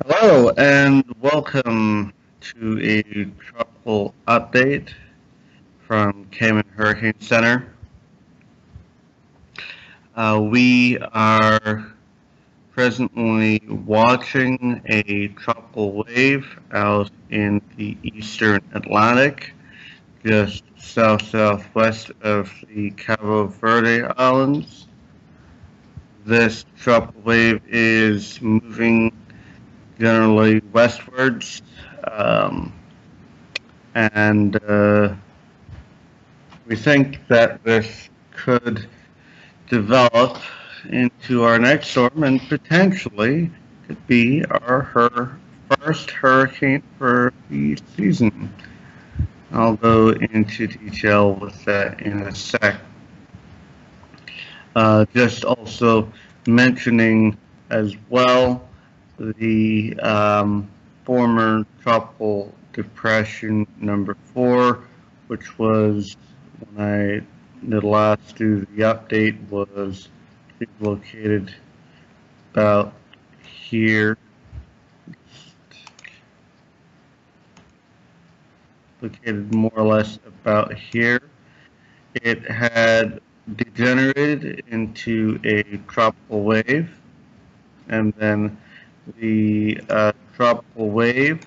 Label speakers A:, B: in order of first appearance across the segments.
A: Hello and welcome to a tropical update from Cayman Hurricane Center. We are presently watching a tropical wave out in the eastern Atlantic, just southwest of the Cabo Verde Islands. This tropical wave is moving generally westwards. Um, and we think that this could develop into our next storm and potentially could be our first hurricane for the season. I'll go into detail with that in a sec. Just also mentioning as well the former tropical depression number 4, which was when I did last do the update, was located about here. Located more or less about here. It had degenerated into a tropical wave, and then the tropical wave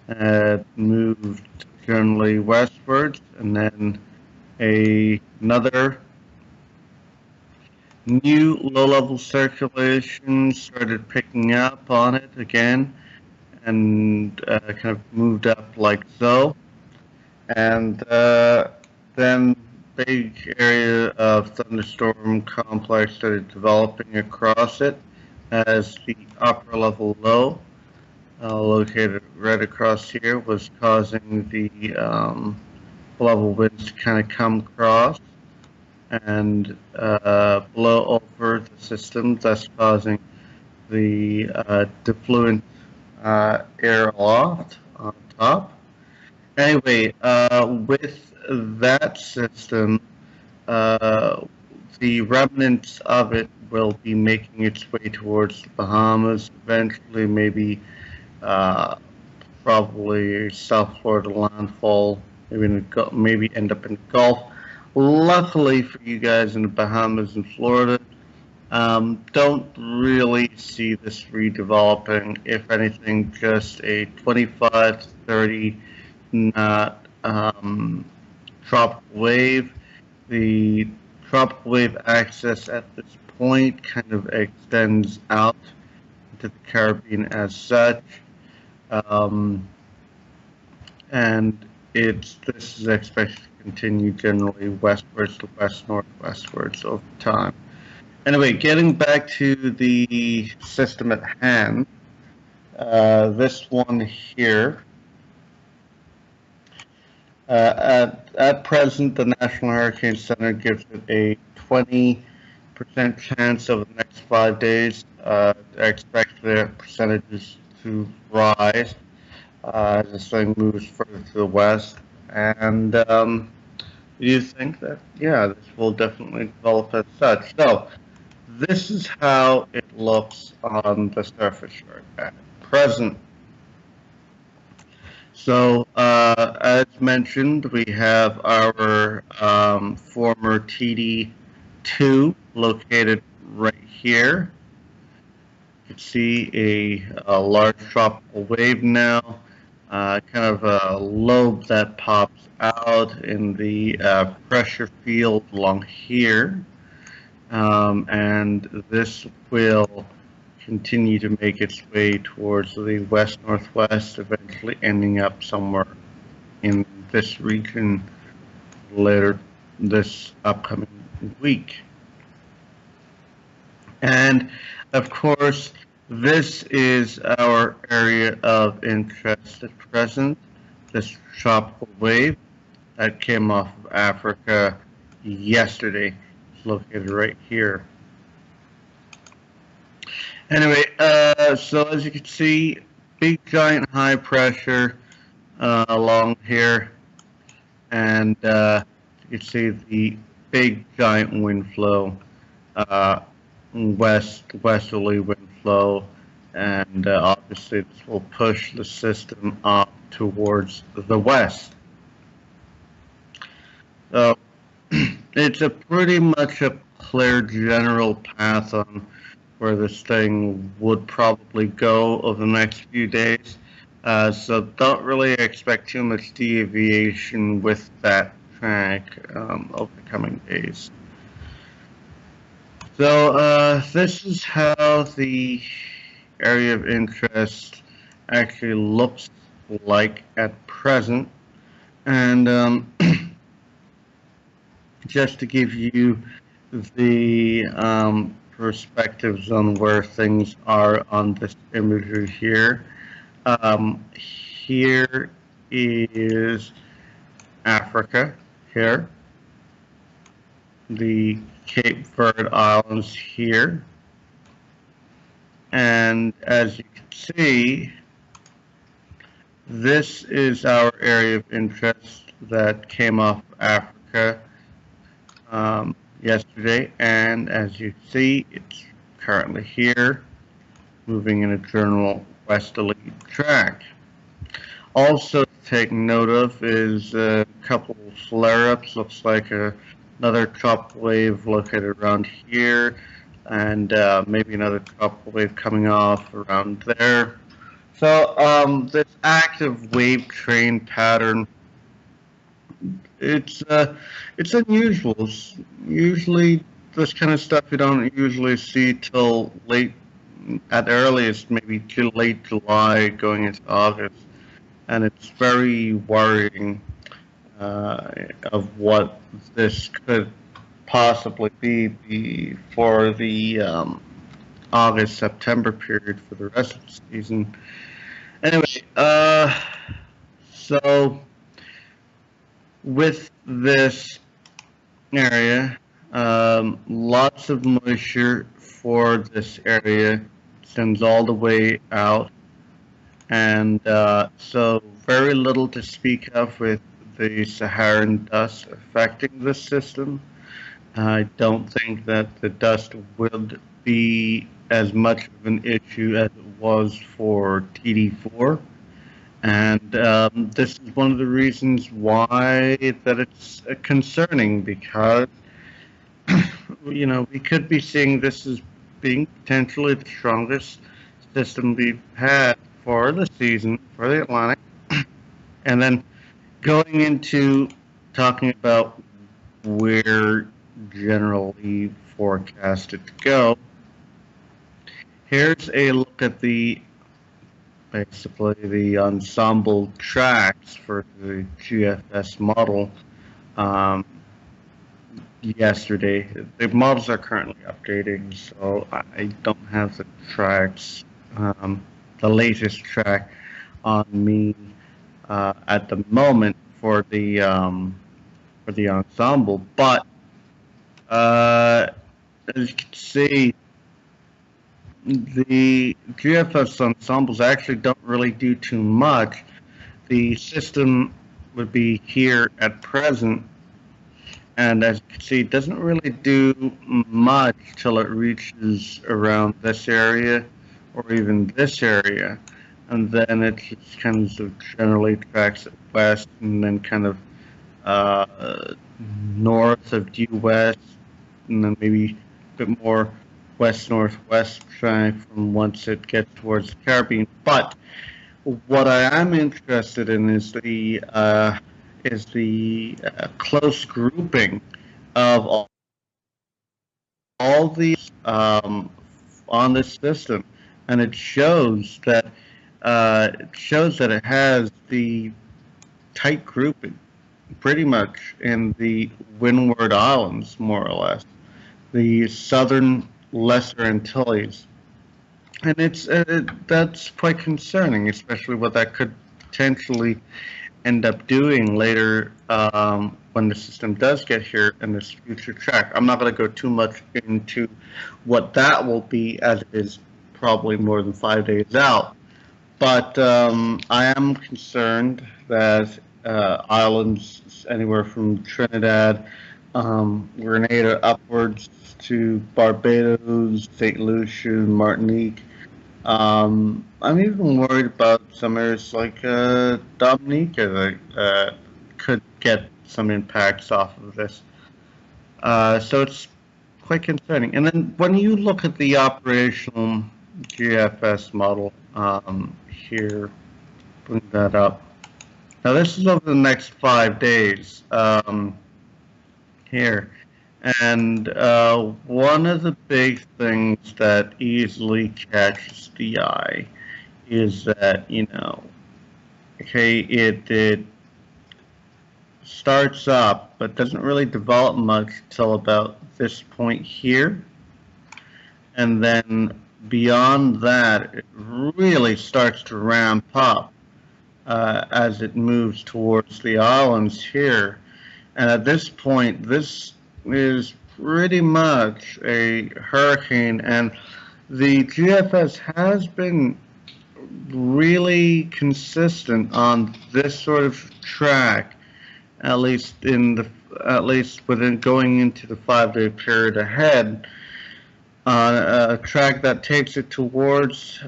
A: had moved generally westwards, and then another new low-level circulation started picking up on it again, and kind of moved up like so. And then big area of thunderstorm complex started developing across it as the upper level low, located right across here, was causing the level winds to kind of come across and blow over the system, thus causing the defluent air aloft on top. Anyway, with that system, the remnants of it will be making its way towards the Bahamas, eventually maybe probably South Florida landfall, maybe end up in the Gulf. Luckily for you guys in the Bahamas and Florida, don't really see this redeveloping. If anything, just a 25 to 30 knot tropical wave. The tropical wave axis at this point kind of extends out to the Caribbean as such. And this is expected to continue generally westwards to west-northwestwards over time. Anyway, getting back to the system at hand, this one here, at present, the National Hurricane Center gives it a 20% chance over the next 5 days. I expect the percentages to rise as this thing moves further to the west. And you think that, yeah, this will definitely develop as such. So this is how it looks on the surface at present. So, as mentioned, we have our former TD2 located right here. You can see a large tropical wave now, kind of a lobe that pops out in the pressure field along here. And this will continue to make its way towards the west-northwest, eventually ending up somewhere in this region later this upcoming week. And of course, this is our area of interest at present, this tropical wave that came off of Africa yesterday. It's located right here. Anyway, so as you can see, big giant high pressure along here, and you can see the big giant wind flow, westerly wind flow and obviously this will push the system up towards the west. So it's a pretty much a clear general path on where this thing would probably go over the next few days. So don't really expect too much deviation with that track over the coming days. So this is how the area of interest actually looks like at present. And just to give you the perspectives on where things are on this imagery here. Here is Africa, here. The Cape Verde Islands here. And as you can see, this is our area of interest that came off Africa yesterday, and as you see, it's currently here, moving in a general westerly track. Also to take note of is a couple flare-ups. Looks like another tropical wave located around here, and maybe another tropical wave coming off around there. So this active wave train pattern, it's unusual. Usually this kind of stuff you don't usually see till late, at earliest maybe till late July going into August, and it's very worrying of what this could possibly be for the August-September period for the rest of the season. Anyway, so with this area, lots of moisture for this area, extends all the way out, and so very little to speak of with the Saharan dust affecting this system. I don't think that the dust would be as much of an issue as it was for TD4. And this is one of the reasons why that it's concerning, because we could be seeing this as being potentially the strongest system we've had for the season for the Atlantic. And then going into talking about where generally forecasted to go, here's a look at basically the ensemble tracks for the GFS model yesterday. The models are currently updating, so I don't have the tracks, the latest track on me at the moment for the ensemble. But as you can see, the GFS ensembles actually don't really do too much. The system would be here at present, and as you can see, it doesn't really do much till it reaches around this area or even this area, and then it just kind of generally tracks west and then kind of north of due west, and then maybe a bit more west-northwest track from once it gets towards the Caribbean. But what I am interested in is the close grouping of all these on this system, and it shows that it has the tight grouping pretty much in the Windward Islands, more or less, the southern Lesser Antilles, and that's quite concerning, especially what that could potentially end up doing later when the system does get here in this future track. I'm not going to go too much into what that will be, as it is probably more than 5 days out, but I am concerned that islands anywhere from Trinidad, Grenada upwards to Barbados, St. Lucia, Martinique, I'm even worried about some areas like Dominica that could get some impacts off of this. So it's quite concerning. And then when you look at the operational GFS model here, bring that up. Now this is over the next 5 days here. And one of the big things that easily catches the eye is that, okay, it starts up, but doesn't really develop much till about this point here. And then beyond that, it really starts to ramp up as it moves towards the islands here. And at this point, this is pretty much a hurricane, and the GFS has been really consistent on this sort of track, at least within going into the 5-day period ahead, a track that takes it towards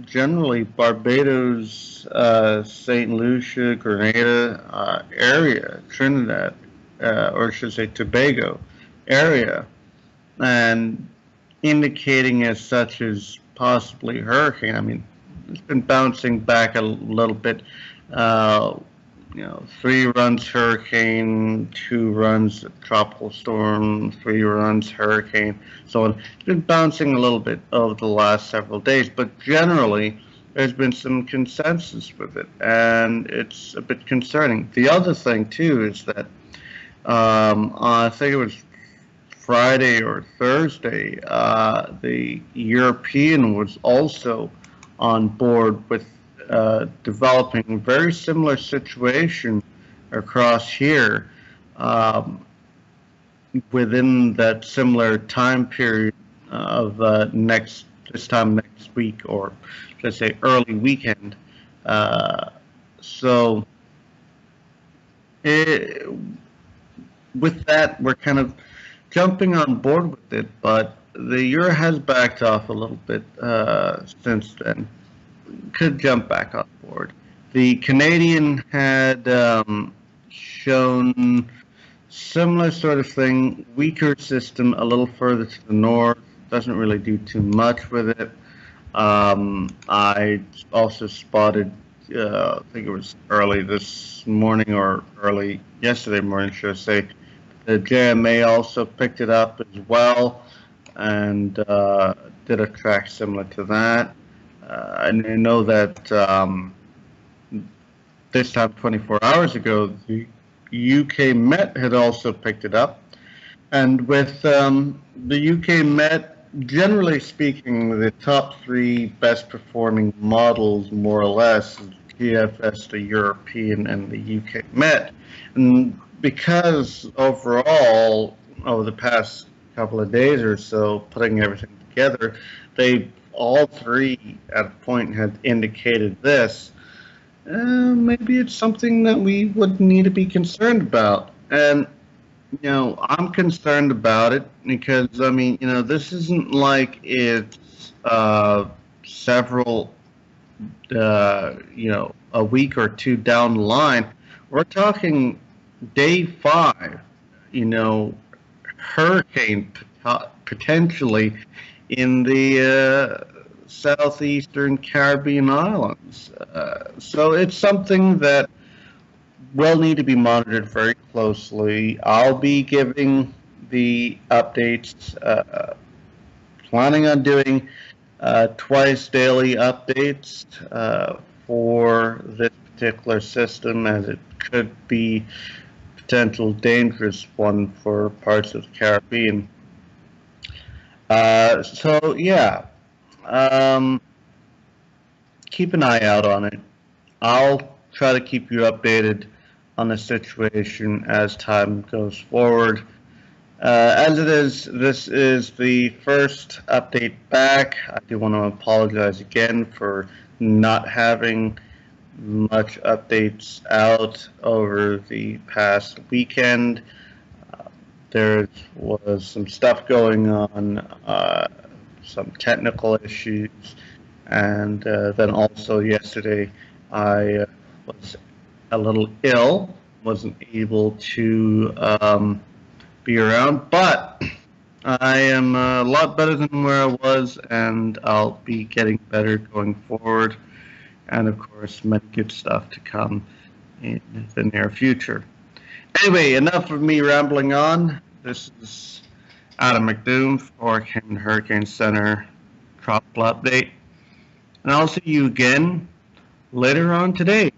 A: generally Barbados, St. Lucia, Grenada area, Trinidad, or should I say Tobago area, and indicating as such as possibly hurricane. I mean, it's been bouncing back a little bit. 3 runs hurricane, 2 runs tropical storm, 3 runs hurricane, so on. It's been bouncing a little bit over the last several days, but generally there's been some consensus with it, and it's a bit concerning. The other thing too is that I think it was Friday or Thursday, the European was also on board with developing a very similar situation across here within that similar time period of this time next week, or let's say early weekend. So with that, we're kind of jumping on board with it, but the euro has backed off a little bit since then. Could jump back on board. The Canadian had shown similar sort of thing, weaker system a little further to the north, doesn't really do too much with it. I also spotted, I think it was early this morning or early yesterday morning, should I say, the JMA also picked it up as well and did a track similar to that. And I know that this time 24 hours ago, the UK Met had also picked it up. And with the UK Met, generally speaking, the top 3 best performing models, more or less, GFS, the European, and the UK Met. And because overall, over the past couple of days or so, putting everything together, they all 3 at a point had indicated this. Maybe it's something that we would need to be concerned about. And, I'm concerned about it because, I mean, this isn't like it's several, a week or 2 down the line. We're talking day 5, hurricane potentially in the southeastern Caribbean islands. So it's something that will need to be monitored very closely. I'll be giving the updates, planning on doing twice daily updates for this particular system, as it could be potential dangerous one for parts of the Caribbean. So yeah, keep an eye out on it. I'll try to keep you updated on the situation as time goes forward. As it is, this is the first update back. I do want to apologize again for not having much updates out over the past weekend. There was some stuff going on, some technical issues, and then also yesterday I was a little ill, wasn't able to be around, but I am a lot better than where I was, and I'll be getting better going forward, and of course many good stuff to come in the near future. Anyway, enough of me rambling on. This is Adam McDoom for Cayman Hurricane Center Tropical Update. And I'll see you again later on today.